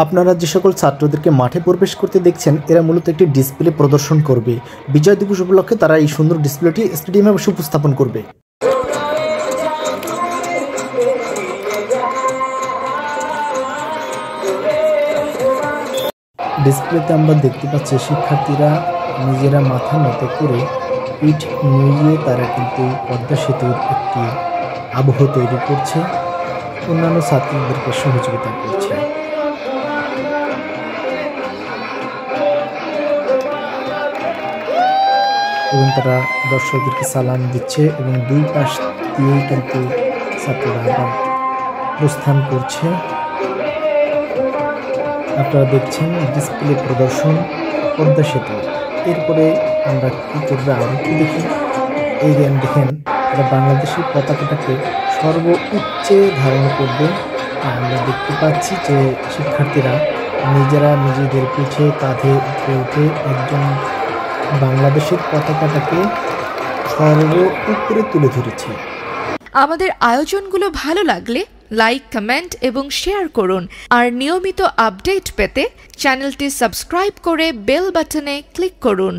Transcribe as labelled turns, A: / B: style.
A: আপনারা যে সকল ছাত্রদেরকে মাঠে প্রবেশ করতে দেখছেন এরা মূলত একটি ডিসপ্লে প্রদর্শন করবে। বিজয় দিবস উপলক্ষে তারা এই সুন্দর ডিসপ্লেটি স্টেডিয়ামে বসে উপস্থাপন করবে। ডিসপ্লেতে আমরা দেখতে পাচ্ছি শিক্ষার্থীরা নিজেরা মাথা নত করে পিঠ নুইয়ে তারা কিন্তু পদ্মা সেতুর একটি আবহ তৈরি করছে, অন্যান্য ছাত্রীদেরকে সহযোগিতা করছে। এবং তারা দর্শকদেরকে সালাম দিচ্ছে এবং দুই পাশ দিয়েই কিন্তু ছাত্ররা আবার প্রস্থান করছে। আপনারা দেখছেন ডিসপ্লে প্রদর্শন পদ্মা সেতু। এরপরে আমরা কী করবো আরও একটু দেখি। এই দেখেন তারা বাংলাদেশের পতাকাটাকে সর্বোচ্চে ধারণ করবে। আমরা দেখতে পাচ্ছি যে শিক্ষার্থীরা নিজেরা নিজেদের পিঠে কাঁধে উপরে উঠে একজন বাংলাদেশের পতাকাটাকে উপরে তুলে ধরেছে।
B: আমাদের আয়োজনগুলো ভালো লাগলে লাইক, কমেন্ট এবং শেয়ার করুন। আর নিয়মিত আপডেট পেতে চ্যানেলটি সাবস্ক্রাইব করে বেল বাটনে ক্লিক করুন।